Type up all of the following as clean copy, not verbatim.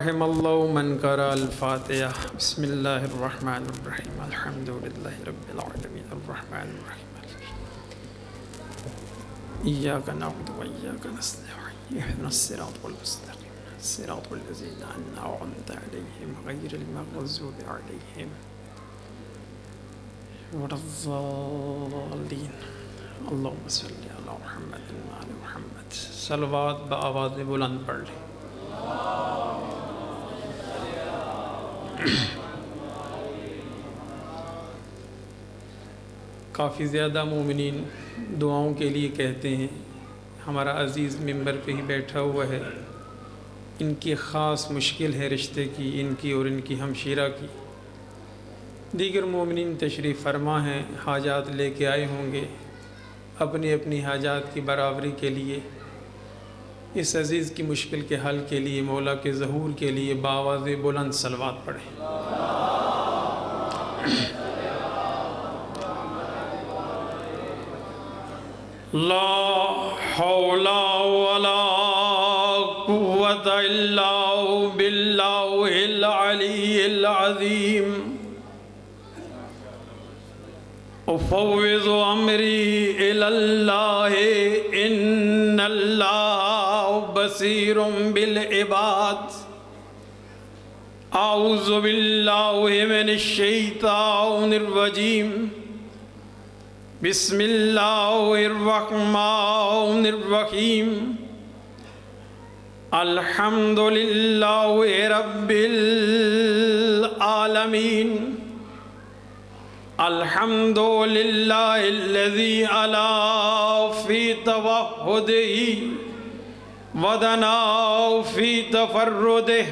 رحم اللہ من قرأ الفاتحہ بسم اللہ الرحمن الرحیم الحمد للہ رب العالمین الرحمن الرحیم ایاک نعبد و ایاک نستعین اہدنا الصراط المستقیم صراط الذین انعمت علیہم غیر المغضوب علیہم ولا الضالین اللہم صلی علی محمد وعلی محمد. صلوات بآواز بلند پڑھ لیں. کافی زیادہ مومنین دعاؤں کے لیے کہتے ہیں. ہمارا عزیز ممبر پہ ہی بیٹھا ہوا ہے، ان کی خاص مشکل ہے رشتے کی، ان کی اور ان کی ہمشیرہ کی. دیگر مومنین تشریف فرما ہیں، حاجات لے کے آئے ہوں گے اپنی اپنی حاجات کی برابری کے لیے. اس عزیز کی مشکل کے حل کے لیے مولا کے ظہور کے لیے بآواز بلند صلوات پڑھیں. لا حول ولا قوة الا باللہ العلی العظیم. افوض امری الی اللہ ان اللہ بصیر بالعباد. اعوذ باللہ من الشیطان الرجیم. بسم اللہ الرحمن الرحیم. الحمد للہ رب العالمین. الحمد للہ الذی علا فی توحدہ ودنا فی تفردہ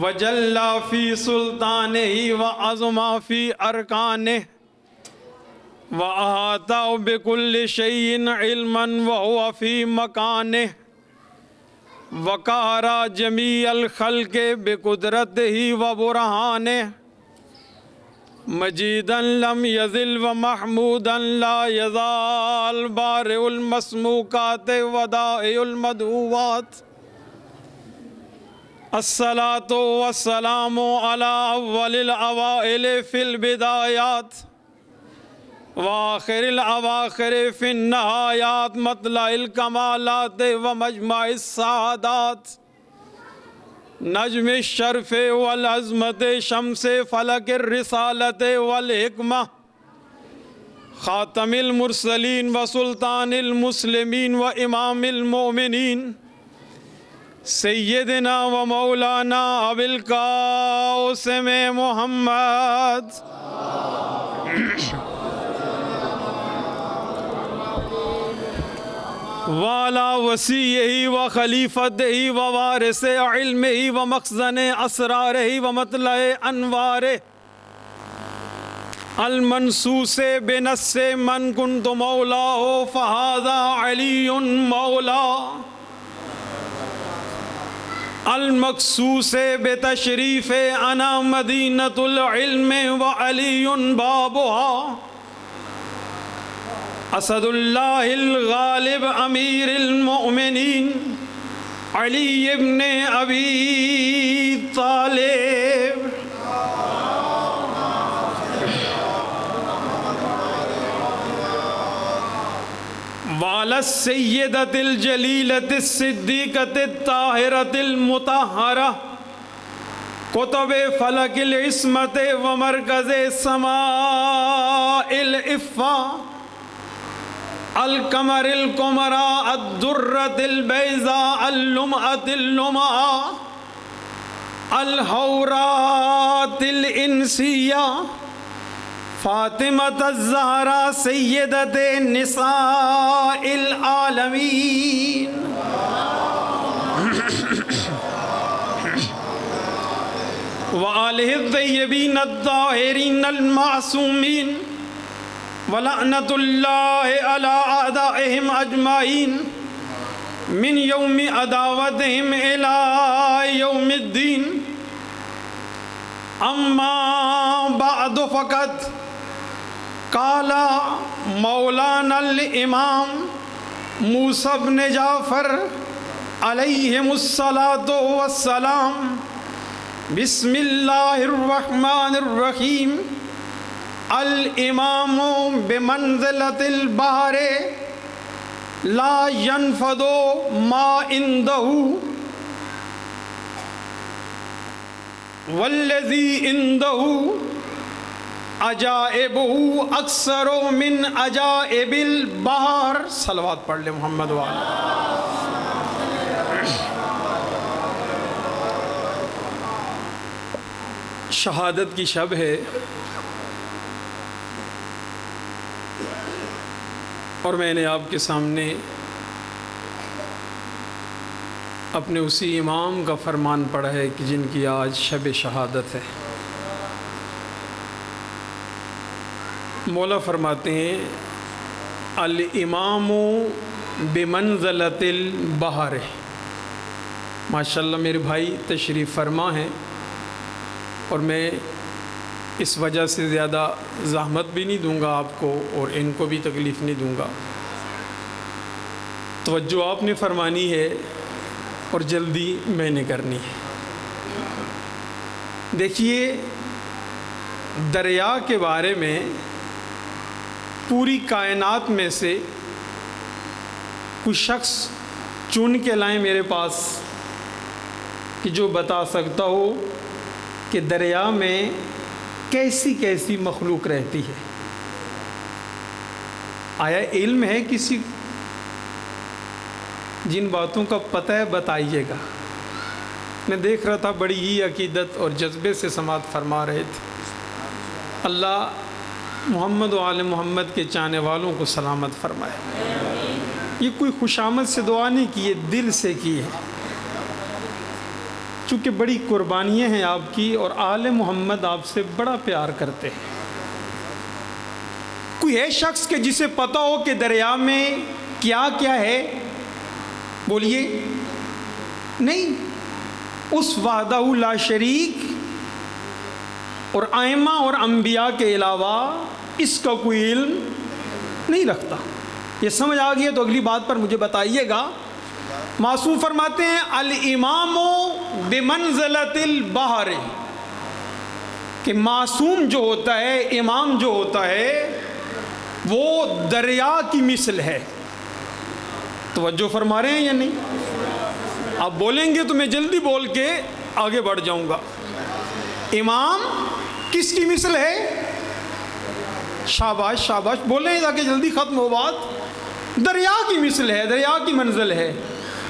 وجل فی سلطانہ وعظم فی ارکانہ وَأَحَاطَ بِكُلِّ شَيْءٍ عِلْمًا وَهُوَ فِي مَكَانِهِ وَقَهَرَ جَمِيعَ الْخَلْقِ بِقُدْرَتِهِ وَبُرْهَانِهِ مَجِيدًا لَمْ يَزِلْ وَمَحْمُودًا لَا يَزَالُ بَارِئُ الْمَسْمُوقَاتِ وَدَائِعُ الْمَدْعُوَاتِ. الصلاة والسلام على أول الأوائل في البدايات وآخر الأواخر في النهايات مطلع الكمالات ومجمع السعادات. نجم الشرف والعظمت شمس فلک الرسالت والحکمہ خاتم المرسلین وسلطان المسلمین وامام المؤمنین سیدنا ومولانا ابی القاسم محمد وعلى وصیہ وخلیفتہ ووارث علمہ ومخزن اسرارہ ومطلع انوارہ المنصوص بنص من کنت مولاہ فہذا علی مولا المخصوص بتشریف انا مدینۃ العلم وعلی بابها اسد اللہ الغالب امیر المؤمنین علی ابن ابی طالب وعلی السیدۃ الجلیلۃ الصدیقۃ الطاہرۃ المطہرہ قطب فلک العصمت ومرکز سماء العفہ القمر القمراء الدرة البيضاء اللمعة اللمعة الحورات الإنسية فاطمة الزهراء سيدة نساء العالمين وآلہ الطیبین الطاہرین المعصومین وَلَعْنَةُ اللَّهِ عَلَىٰ أَعْدَائِهِمْ أَجْمَعِينَ مِنْ يَوْمِ عَدَاوَتِهِمْ إِلَىٰ يَوْمِ الدِّينِ. أَمَّا بَعْدُ فَقَدْ قَالَ مَوْلَانَا الْإِمَامُ موسیٰ بن جعفر علیہم الصلاۃ والسلام. بسم اللہ الرحمن الرحیم. الامام بمنزلۃ البحر لا ينفد ما عنده والذی عنده عجائبہ اکثر من عجائب البحر. صلوات پڑھ لے محمد وعلی. شہادت کی شب ہے اور میں نے آپ کے سامنے اپنے اسی امام کا فرمان پڑھا ہے کہ جن کی آج شب شہادت ہے. مولا فرماتے ہیں الامام بمنزلۃ البحر. ماشاءاللہ میرے بھائی تشریف فرما ہیں اور میں اس وجہ سے زیادہ زحمت بھی نہیں دوں گا آپ کو اور ان کو بھی تکلیف نہیں دوں گا. توجہ آپ نے فرمانی ہے اور جلدی میں نے کرنی ہے. دیکھیے دریا کے بارے میں پوری کائنات میں سے کوئی شخص چن کے لائیں میرے پاس کہ جو بتا سکتا ہو کہ دریا میں کیسی کیسی مخلوق رہتی ہے. آیا علم ہے کسی جن باتوں کا پتہ ہے بتائیے گا. میں دیکھ رہا تھا بڑی ہی عقیدت اور جذبے سے سماعت فرما رہے تھے. اللہ محمد و آل محمد کے چاہنے والوں کو سلامت فرمائے. یہ کوئی خوشامد سے دعا نہیں کی، یہ دل سے کی ہے، چونکہ بڑی قربانیاں ہیں آپ کی اور آل محمد آپ سے بڑا پیار کرتے ہیں. کوئی ہے شخص کہ جسے پتہ ہو کہ دریا میں کیا کیا ہے؟ بولیے. نہیں. اس وحدہ لا شریک اور ائمہ اور انبیاء کے علاوہ اس کا کوئی علم نہیں رکھتا. یہ سمجھ آ گیا تو اگلی بات پر مجھے بتائیے گا. معصوم فرماتے ہیں الامام بمنزلۃ البحر کہ معصوم جو ہوتا ہے، امام جو ہوتا ہے وہ دریا کی مثل ہے. توجہ فرما رہے ہیں یا نہیں؟ آپ بولیں گے تو میں جلدی بول کے آگے بڑھ جاؤں گا. امام کس کی مثل ہے؟ شاباش شاباش بولیں تاکہ جلدی ختم ہو بات. دریا کی مثل ہے، دریا کی منزل ہے.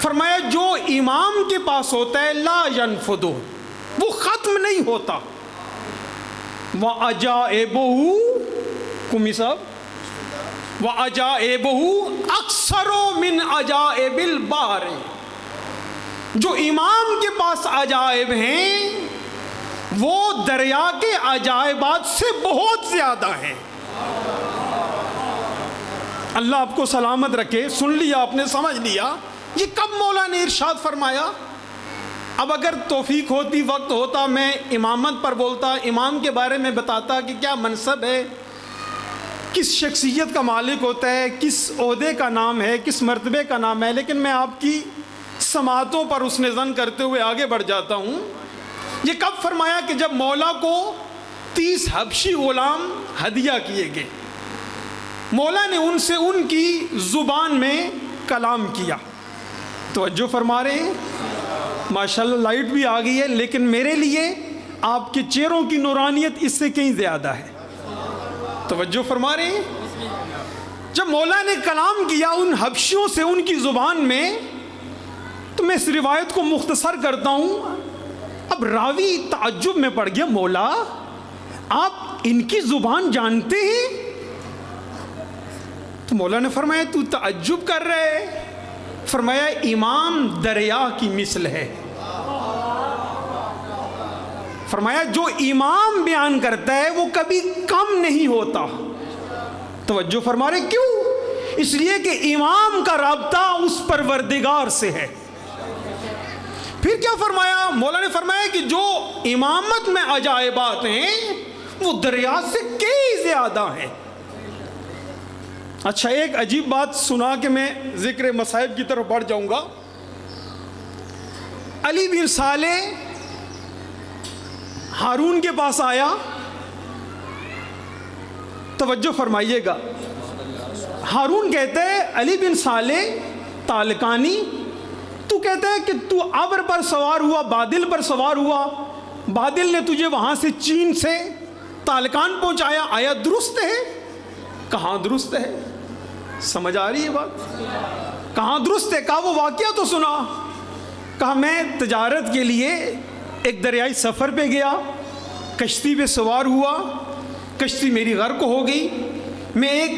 فرمایا جو امام کے پاس ہوتا ہے لا ينفد، وہ ختم نہیں ہوتا. وَعَجَائِبُهُ کمی صاحب وَعَجَائِبُهُ أَكْثَرُ مِنْ عَجَائِبِ الْبَحْرِ. جو امام کے پاس عجائب ہیں وہ دریا کے عجائبات سے بہت زیادہ ہیں. اللہ آپ کو سلامت رکھے. سن لیا آپ نے، سمجھ لیا. یہ کب مولا نے ارشاد فرمایا؟ اب اگر توفیق ہوتی، وقت ہوتا، میں امامت پر بولتا، امام کے بارے میں بتاتا کہ کیا منصب ہے، کس شخصیت کا مالک ہوتا ہے، کس عہدے کا نام ہے، کس مرتبے کا نام ہے. لیکن میں آپ کی سماعتوں پر اس نے ظن کرتے ہوئے آگے بڑھ جاتا ہوں. یہ کب فرمایا؟ کہ جب مولا کو 30 حبشی غلام ہدیہ کیے گئے، مولا نے ان سے ان کی زبان میں کلام کیا. توجہ فرما رہے ہیں؟ ماشاءاللہ لائٹ بھی آ گئی ہے، لیکن میرے لیے آپ کے چہروں کی نورانیت اس سے کہیں زیادہ ہے. توجہ فرما رہے ہیں؟ جب مولا نے کلام کیا ان حبشیوں سے ان کی زبان میں، تو میں اس روایت کو مختصر کرتا ہوں. اب راوی تعجب میں پڑ گیا، مولا آپ ان کی زبان جانتے ہیں؟ تو مولا نے فرمایا تو تعجب کر رہے؟ فرمایا امام دریا کی مثل ہے. فرمایا جو امام بیان کرتا ہے وہ کبھی کم نہیں ہوتا. توجہ فرما رہے؟ کیوں؟ اس لیے کہ امام کا رابطہ اس پروردگار سے ہے. پھر کیا فرمایا؟ مولا نے فرمایا کہ جو امامت میں عجائبات ہیں وہ دریا سے کئی زیادہ ہیں. اچھا ایک عجیب بات سنا کہ میں ذکر مصائب کی طرف بڑھ جاؤں گا. علی بن صالح ہارون کے پاس آیا. توجہ فرمائیے گا. ہارون کہتے ہیں علی بن صالح تالکانی، تو کہتا ہے کہ تو ابر پر سوار ہوا، بادل پر سوار ہوا، بادل نے تجھے وہاں سے چین سے تالکان پہنچایا، آیا درست ہے؟ کہاں درست ہے؟ سمجھ آ رہی ہے بات؟ کہاں درست ہے؟ کہا وہ واقعہ تو سنا. کہا میں تجارت کے لیے ایک دریائی سفر پہ گیا، کشتی پہ سوار ہوا، کشتی میری غرق ہو گئی. میں ایک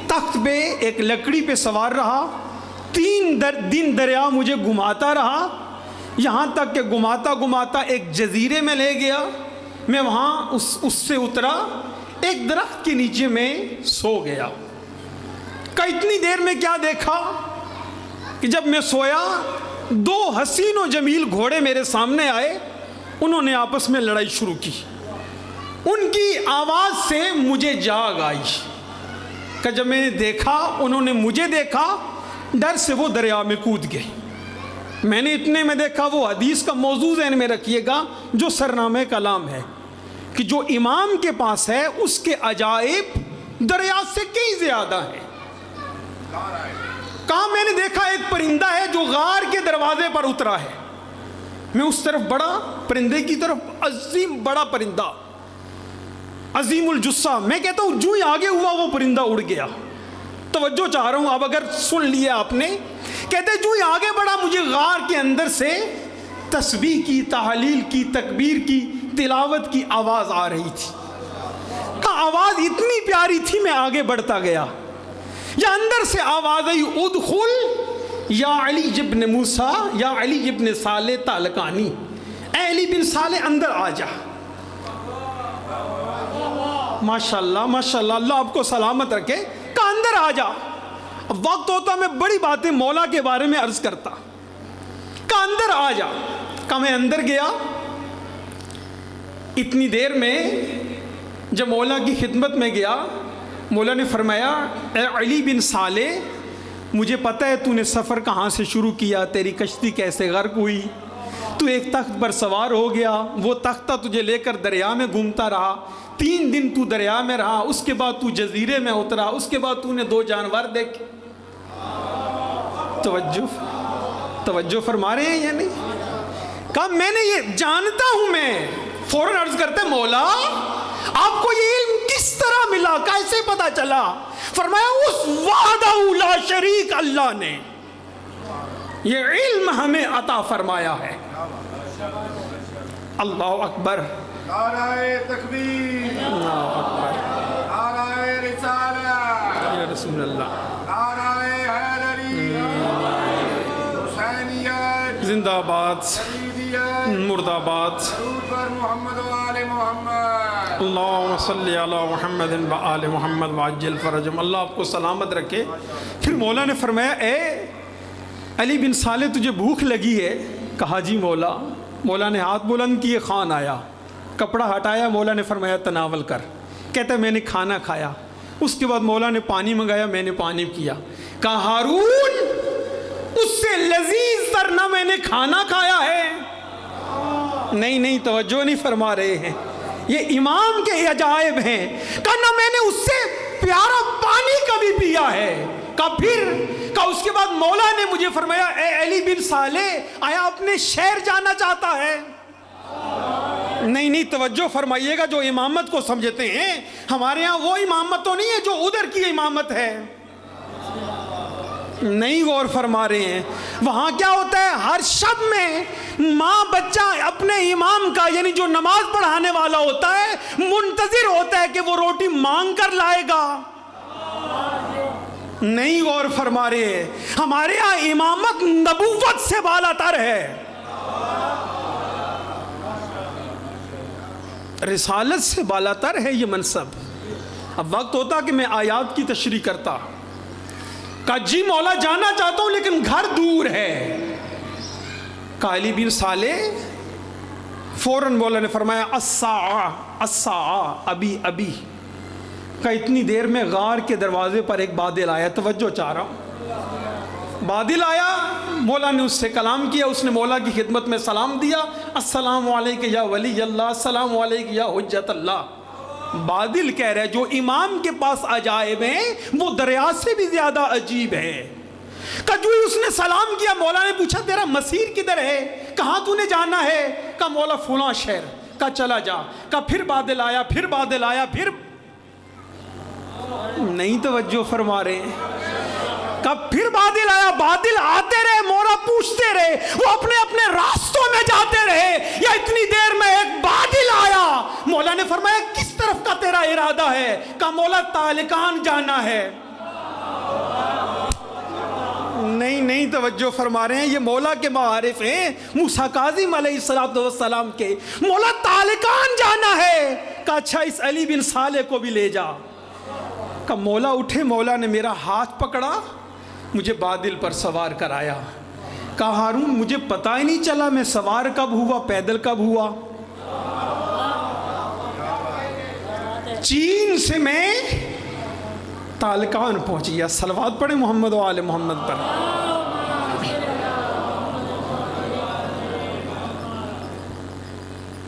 تخت پہ ایک لکڑی پہ سوار رہا، 3 دن دریا مجھے گھماتا رہا، یہاں تک کہ گھماتا گھماتا ایک جزیرے میں لے گیا. میں وہاں اس سے اترا، ایک درخت کے نیچے میں سو گیا. کہ اتنی دیر میں کیا دیکھا کہ جب میں سویا 2 حسین و جمیل گھوڑے میرے سامنے آئے، انہوں نے آپس میں لڑائی شروع کی. ان کی آواز سے مجھے جاگ آئی کہ جب میں نے دیکھا، انہوں نے مجھے دیکھا، ڈر سے وہ دریا میں کود گئے. میں نے اتنے میں دیکھا، وہ حدیث کا موضوع ذہن میں رکھیے گا جو سرنامہ کلام ہے، کہ جو امام کے پاس ہے اس کے عجائب دریا سے کئی زیادہ ہیں. کہاں میں نے دیکھا ایک پرندہ ہے جو غار کے دروازے پر اترا ہے. میں اس طرف بڑا، پرندے کی طرف، عظیم بڑا پرندہ، عظیم الجثہ. میں کہتا ہوں جو ہی آگے ہوا وہ پرندہ اڑ گیا. توجہ چاہ رہا ہوں، اب اگر سن لیا آپ نے. کہتے جو ہی آگے بڑھا مجھے غار کے اندر سے تسبیح کی، تحلیل کی، تکبیر کی، تلاوت کی آواز آ رہی تھی. کا آواز اتنی پیاری تھی، میں آگے بڑھتا گیا. یا اندر سے آواز آئی، ادخل یا علی ابن موسیٰ یا علی ابن صالح تالکانی، اے علی بن صالح اندر آ جا. ماشاءاللہ ماشاءاللہ، اللہ آپ کو سلامت رکھے. کہ اندر آ جا. اب وقت ہوتا میں بڑی باتیں مولا کے بارے میں عرض کرتا. کہ اندر آ جا. کہ میں اندر گیا. اتنی دیر میں جب مولا کی خدمت میں گیا، مولا نے فرمایا، اے علی بن صالح، مجھے پتہ ہے تو نے سفر کہاں سے شروع کیا، تیری کشتی کیسے غرق ہوئی. تو ایک تخت پر سوار ہو گیا، وہ تختہ تجھے لے کر دریا میں گھومتا رہا. 3 دن تو دریا میں رہا، اس کے بعد تو جزیرے میں اترا، اس کے بعد تو نے 2 جانور دیکھے. توجہ فرما رہے ہیں یا نہیں؟ کہا میں نے یہ جانتا ہوں. میں فوراً عرض کرتے مولا آپ کو یہ علم کس طرح ملا، کیسے پتا چلا؟ فرمایا اس وحدہ لا شریک اللہ نے یہ علم ہمیں عطا فرمایا ہے. اللہ اکبر، نعرہ تکبیر، اللہ اکبر، نعرہ رسالہ، یا رسول اللہ، نعرہ حیدری، حسینیت زندہ آباد، یزیدیت، مرد آباد. درود پر محمد و آل محمد. اللہم صلی علی محمد و آل محمد وعجل فرجہم. اللہ آپ کو سلامت رکھے. پھر مولا نے فرمایا، اے علی بن صالح تجھے بھوک لگی ہے؟ کہا جی مولا. مولا نے ہاتھ بلند کیے، خان آیا، کپڑا ہٹایا، مولا نے فرمایا تناول کر. کہتا ہے میں نے کھانا کھایا. اس کے بعد مولا نے پانی منگایا، میں نے پانی پیا. کہا ہارون اس سے لذیذ تر نہ میں نے کھانا کھایا ہے. نہیں توجہ نہیں فرما رہے ہیں. یہ امام کے عجائب ہیں. کہا نہ میں نے اس سے پیارا پانی کبھی پیا ہے. کہا پھر؟ کہا اس کے بعد مولا نے مجھے فرمایا، اے علی بن صالح آیا اپنے شہر جانا چاہتا ہے؟ نہیں توجہ فرمائیے گا. جو امامت کو سمجھتے ہیں، ہمارے ہاں وہ امامت تو نہیں ہے جو ادھر کی امامت ہے. نہیں غور فرما رہے ہیں. وہاں کیا ہوتا ہے، ہر شب میں ماں بچہ اپنے امام کا، یعنی جو نماز پڑھانے والا ہوتا ہے، منتظر ہوتا ہے کہ وہ روٹی مانگ کر لائے گا. نہیں غور فرما رہے ہیں. ہمارے ہاں امامت نبوت سے بالا تر ہے، رسالت سے بالا تر ہے یہ منصب. اب وقت ہوتا کہ میں آیات کی تشریح کرتا. کہا جی مولا جانا چاہتا ہوں لیکن گھر دور ہے. کہا علی بن صالح، فوراً مولا نے فرمایا الساعہ ابھی. کہا اتنی دیر میں غار کے دروازے پر ایک بادل آیا. توجہ چاہ رہا ہوں. بادل آیا، مولا نے اس سے کلام کیا، اس نے مولا کی خدمت میں سلام دیا، السلام علیک یا ولی اللہ، السلام علیک یا حجت اللہ۔ بادل کہہ رہے جو امام کے پاس عجائب ہیں وہ دریا سے بھی زیادہ عجیب ہے۔ کہ جو اس نے سلام کیا، مولا نے پوچھا تیرا مسیر کدھر ہے، کہاں تو نے جانا ہے؟ کہا مولا فلاں شہر۔ کہا چلا جا۔ کہا پھر بادل آیا، پھر بادل آیا، پھر نہیں توجہ فرما رہے ہیں۔ کہا پھر بادل آیا، بادل آتے رہے، مولا پوچھتے رہے، وہ اپنے اپنے راستوں میں جاتے رہے، یا اتنی دیر میں ایک بادل آیا۔ مولا نے فرمایا کس طرف کا تیرا ارادہ ہے؟ کہا مولا تالکان جانا ہے۔ نہیں توجہ فرما رہے ہیں، یہ مولا کے معارف ہیں، موسیٰ کاظم علیہ السلام کے۔ مولا تالکان جانا ہے۔ کہا اچھا اس علی بن صالح کو بھی لے جا۔ کہا مولا اٹھے، مولا نے میرا ہاتھ پکڑا، مجھے بادل پر سوار کرایا۔ کہا ہارون مجھے پتہ ہی نہیں چلا میں سوار کب ہوا، پیدل کب ہوا۔ چین سے میں تالکان پہنچ گیا۔ صلوات پڑھیں محمد و آل محمد پر۔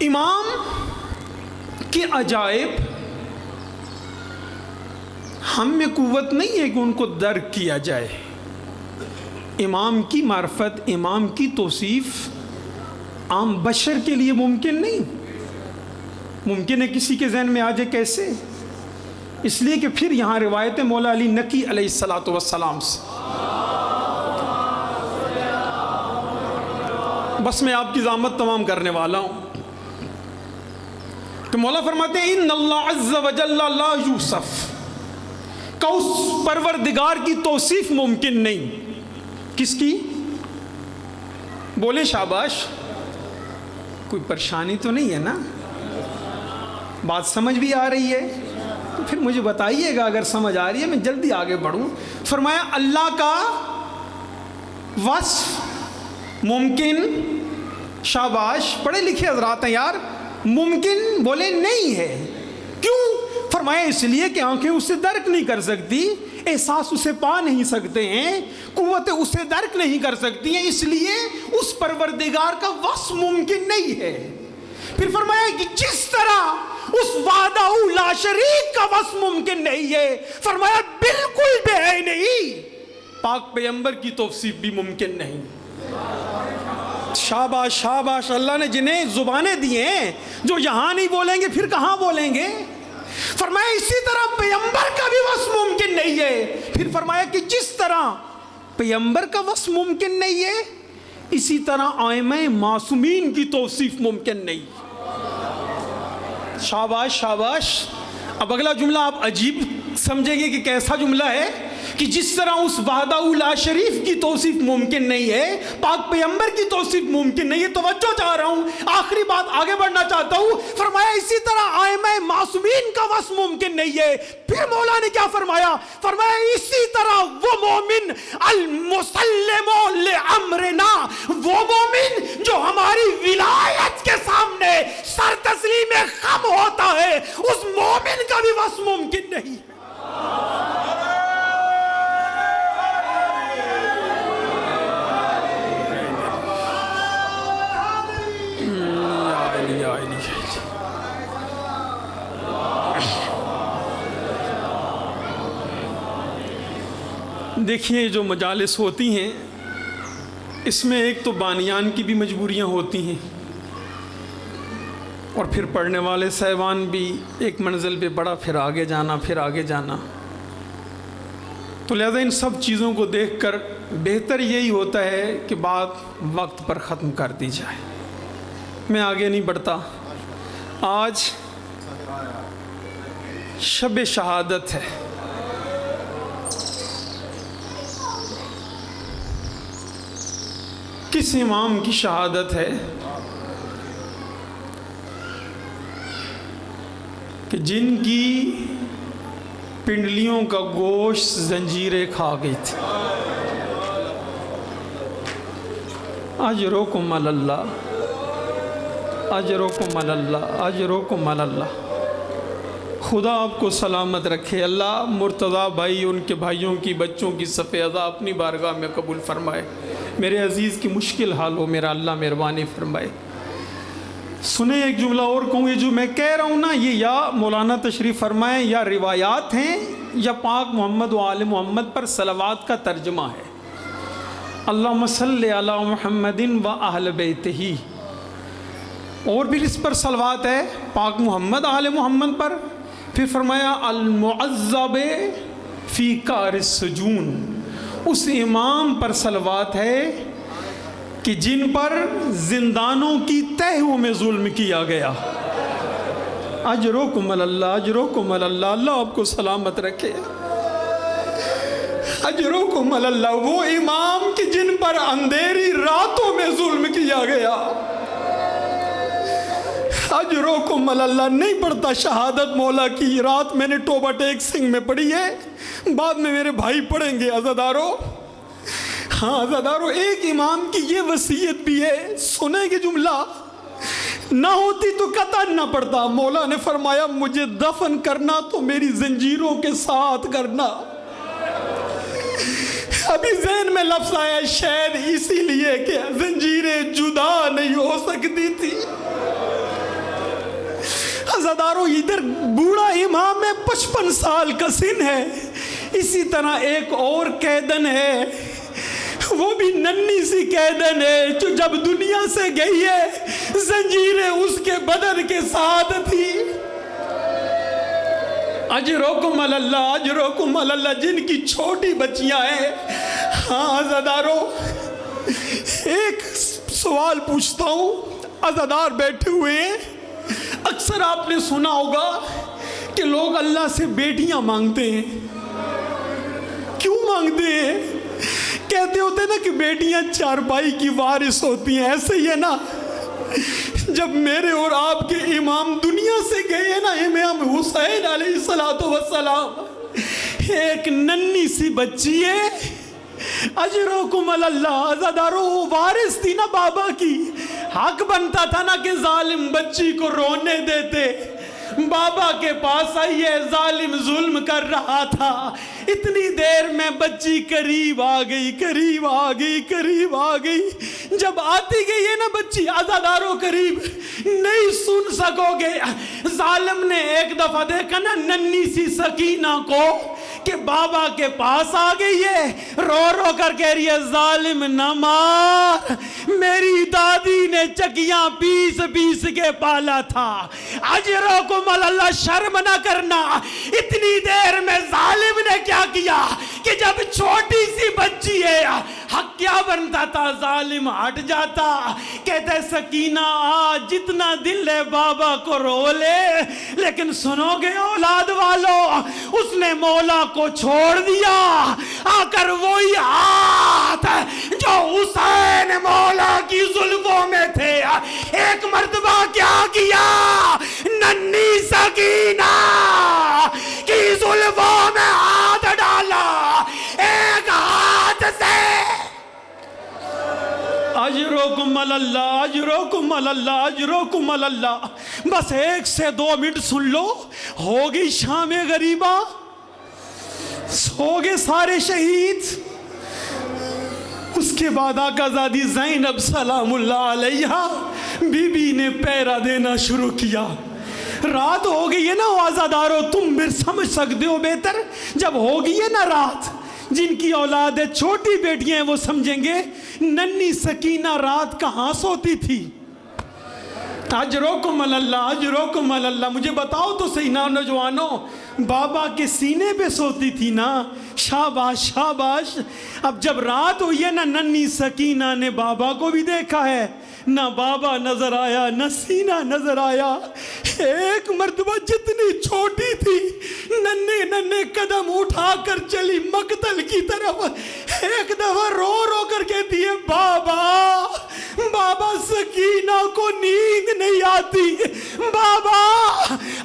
امام کے عجائب ہم میں قوت نہیں ہے کہ ان کو درک کیا جائے۔ امام کی معرفت، امام کی توصیف عام بشر کے لیے ممکن نہیں۔ ممکن ہے کسی کے ذہن میں آ جائے، کیسے؟ اس لیے کہ پھر یہاں روایت مولا علی نقی علیہ السلام سے۔ بس میں آپ کی ضامت تمام کرنے والا ہوں۔ تو مولا فرماتے ہیں ان اللہ عز وجل لا یوصف، کہ اس پروردگار کی توصیف ممکن نہیں۔ کس کی؟ بولے شاباش، کوئی پریشانی تو نہیں ہے نا؟ بات سمجھ بھی آ رہی ہے تو پھر مجھے بتائیے گا اگر سمجھ آ رہی ہے، میں جلدی آگے بڑھوں۔ فرمایا اللہ کا وصف ممکن، شاباش پڑھے لکھے حضرات ہیں یار، ممکن بولے نہیں ہے۔ کیوں؟ فرمایا اس لیے کہ آنکھیں اسے درک نہیں کر سکتی، احساس اسے پا نہیں سکتے ہیں، قوتیں اسے درک نہیں کر سکتی ہیں، اس لیے اس پروردگار کا وصف ممکن نہیں ہے۔ پھر فرمایا کہ جس طرح اس وحدہ لا شریک کا وصف ممکن نہیں ہے، فرمایا بالکل بھی ہے نہیں، پاک پیغمبر کی توصیف بھی ممکن نہیں۔ شاباش شاباش، اللہ نے جنہیں زبانیں دی ہیں جو یہاں نہیں بولیں گے پھر کہاں بولیں گے۔ فرمایا اسی طرح پیغمبر کا بھی وصف ممکن نہیں ہے۔ پھر فرمایا کہ جس طرح پیغمبر کا وصف ممکن نہیں ہے، اسی طرح ائمہ معصومین کی توصیف ممکن نہیں۔ شاباش شاباش۔ اب اگلا جملہ آپ عجیب سمجھیں گے کہ کیسا جملہ ہے، کہ جس طرح اس وحدہ لا شریف کی توصیف ممکن نہیں ہے، پاک پیغمبر کی توصیف ممکن نہیں ہے۔ توجہ چاہ رہا ہوں، آخری بات آگے بڑھنا چاہتا ہوں۔ فرمایا اسی طرح ائمہ معصومین کا وصف ممکن نہیں ہے۔ پھر مولا نے کیا فرمایا؟ فرمایا اسی طرح وہ مومن المسلم لامرنا، وہ مومن جو ہماری ولایت کے سامنے سر تسلیم خم ہوتا ہے، اس مومن کا بھی وصف ممکن نہیں۔ دیکھیے جو مجالس ہوتی ہیں اس میں ایک تو بانیان کی بھی مجبوریاں ہوتی ہیں، اور پھر پڑھنے والے صاحبان بھی ایک منزل پہ بڑا، پھر آگے جانا، پھر آگے جانا۔ تو لہذا ان سب چیزوں کو دیکھ کر بہتر یہی ہوتا ہے کہ بات وقت پر ختم کر دی جائے۔ میں آگے نہیں بڑھتا۔ آج شب شہادت ہے۔ کس امام کی شہادت ہے کہ جن کی پنڈلیوں کا گوشت زنجیریں کھا گئی تھی؟ اجرکم علی اللہ، اجرکم علی اللہ، اجرکم علی اللہ۔ خدا آپ کو سلامت رکھے. اللہ مرتضیٰ بھائی ان کے بھائیوں کی بچوں کی صف اعضاء اپنی بارگاہ میں قبول فرمائے. میرے عزیز کی مشکل حال ہو میرا اللہ مہربانی فرمائے. سنیں ایک جملہ اور کہوں, یہ جو میں کہہ رہا ہوں نا یہ یا مولانا تشریف فرمائیں یا روایات ہیں یا پاک محمد و آل محمد پر صلوات کا ترجمہ ہے. اللہم صلی علی محمد و اہل بیتہ, اور بھی اس پر صلوات ہے پاک محمد آل محمد پر. پھر فرمایا المعذب فی کار السجون, اس امام پر صلوات ہے کہ جن پر زندانوں کی تہوں میں ظلم کیا گیا. اجرکم اللہ, اجرکم اللہ, اللہ آپ کو سلامت رکھے. اجرکم اللہ, وہ امام کہ جن پر اندھیری راتوں میں ظلم کیا گیا. اجرکم اللہ. نہیں پڑھتا شہادت مولا کی رات میں نے توبہ ٹیک سنگھ میں پڑھی ہے, بعد میں میرے بھائی پڑھیں گے. عزادارو, ہاں عزادارو, ایک امام کی یہ وصیت بھی ہے, سنیں گے جملہ, نہ ہوتی تو قطعاً نہ پڑھتا. مولا نے فرمایا مجھے دفن کرنا تو میری زنجیروں کے ساتھ کرنا. ابھی ذہن میں لفظ آیا شاید اسی لیے کہ زنجیریں جدا نہیں ہو سکتی تھی. عزادارو, ادھر بوڑھا امام ہے, 55 سال کا سن ہے. اسی طرح ایک اور قیدن ہے, وہ بھی ننھی سی قیدن ہے جو جب دنیا سے گئی ہے زنجیریں اس کے بدن کے ساتھ تھی. اجرکم اللہ, اجرکم اللہ, جن کی چھوٹی بچیاں ہیں. ہاں عزادارو, ایک سوال پوچھتا ہوں, عزادار بیٹھے ہوئے ہیں. اکثر آپ نے سنا ہوگا کہ لوگ اللہ سے بیٹیاں مانگتے ہیں. کیوں مانگتے ہیں؟ کہتے ہوتے ہیں نا کہ بیٹیاں چارپائی کی وارث ہوتی ہیں. ایسے ہی ہے نا, جب میرے اور آپ کے امام دنیا سے گئے ہیں نا, امام حسین علیہ السلام, ایک ننھی سی بچی ہے. اجرکم اللہ. عزادارو, وارث تھی نا بابا کی, حق بنتا تھا نا کہ ظالم بچی کو رونے دیتے. بابا کے پاس آئی ہے, ظالم ظلم کر رہا تھا. اتنی دیر میں بچی قریب آ گئی, قریب آ گئی, قریب آ گئی. جب آتی گئی ہے نا بچی, عزادارو قریب نہیں سن سکو گے. ظالم نے ایک دفعہ دیکھا نا ننھی سی سکینہ کو کہ بابا کے پاس آ گئی ہے, رو رو کر کہہ رہی ہے ظالم نہ مار, میری دادی نے چکیاں پیس پیس کے پالا تھا. اجرکم اللہ, شرم نہ کرنا. اتنی دیر میں ظالم نے کیا کیا کہ جب چھوٹی سی بچی ہے, حق کیا بنتا تھا, ظالم ہٹ جاتا. کہتے سکینہ آ, جتنا دل ہے بابا کو رو لے, لیکن سنو گے اولاد والو, اس نے مولا کو چھوڑ دیا. آ کر وہی ہاتھ جو حسین مولا کی زلفوں میں تھے, ایک مرتبہ کیا کیا, ننھی سکینہ کی زلفوں میں ہاتھ ڈالا. ایک ہاتھ سے اجرکم اللہ, اجرکم اللہ, اجرکم اللہ. بس 1 سے 2 منٹ سن لو, ہوگی شام غریبہ, سو گے سارے شہید. اس کے بعد آقا زادی زینب سلام اللہ علیہا بی بی نے پیرا دینا شروع کیا. رات ہو گئی ہے نا عزادارو, تم بھی سمجھ سکتے ہو بہتر, جب ہو گئی ہے نا رات, جن کی اولاد ہے چھوٹی بیٹیاں ہیں وہ سمجھیں گے ننھی سکینہ رات کہاں سوتی تھی. اجرکم اللہ, اجرکم اللہ. مجھے بتاؤ تو صحیح نا نوجوانوں, بابا کے سینے پہ سوتی تھی نا. شاباش شاباش. اب جب رات ہوئی ہے نا, ننھی سکینہ نے بابا کو بھی دیکھا ہے, نہ بابا نظر آیا نہ سینہ نظر آیا. ایک مرتبہ جتنی چھوٹی تھی, ننھے ننھے قدم اٹھا کر چلی مقتل کی طرف. ایک دفعہ رو رو کر کہتی ہے بابا, بابا سکینہ کو نیند نہیں آتی. بابا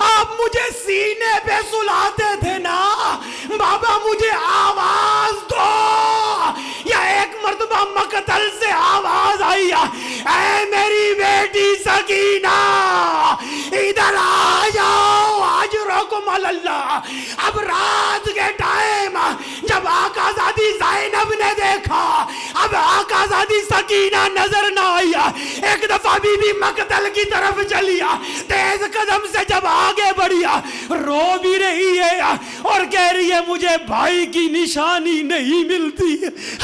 آپ مجھے سینے پہ سلاتے تھے نا, بابا مجھے آواز دو. یا ایک مرتبہ مقتل سے آواز آئی, اے میری بیٹی سکینہ ادھر آ جاؤ. اجرکم اللہ. اب رات کے ٹائم جب آقا زادی زینب نے دیکھا, اب آقا زادی سکینہ نظر نہ آئی, ایک دفعہ بی بی مقتل کی طرف چلی, تیز قدم سے جب آگے بڑھی, رو بھی رہی ہے اور کہہ رہی ہے مجھے بھائی کی نشانی نہیں ملتی,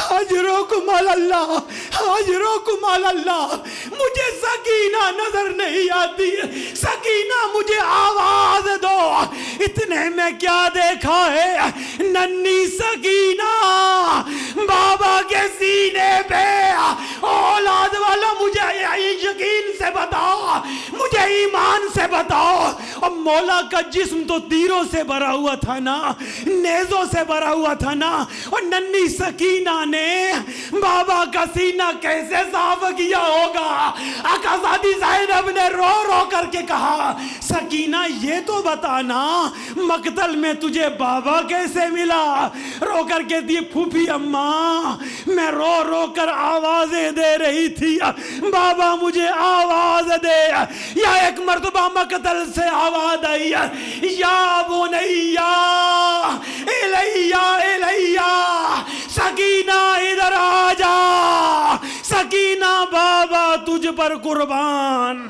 اجرکم علی اللہ, اجرکم علی اللہ, مجھے سکینہ نظر نہیں آتی, سکینہ مجھے آواز دو. اتنے میں کیا دیکھا ہے, ننھی سکینہ بابا کے سینے پہ. اولاد والا مجھے یقین سے بتاؤ, مجھے ایمان سے بتاؤ, اور مولا کا جسم تو تیروں سے بھرا ہوا تھا نا, نیزوں سے بھرا ہوا تھا نا, اور ننھی سکینہ نے بابا کا سینہ کیسے صاف کیا ہوگا. آقا زادی زینب نے رو رو کر کے کہا, سکینہ یہ تو بتانا مقتل میں تجھے بابا کیسے ملا. رو کر کے دی, پھوپھی اماں میں رو رو کر آوازیں دے رہی تھی, بابا مجھے آواز دے. یا ایک مرتبہ مقتل سے آواز آئی, یا بنیا الیہ الیہ, سکینہ ادھر آ جا, سکینہ بابا تجھ پر قربان.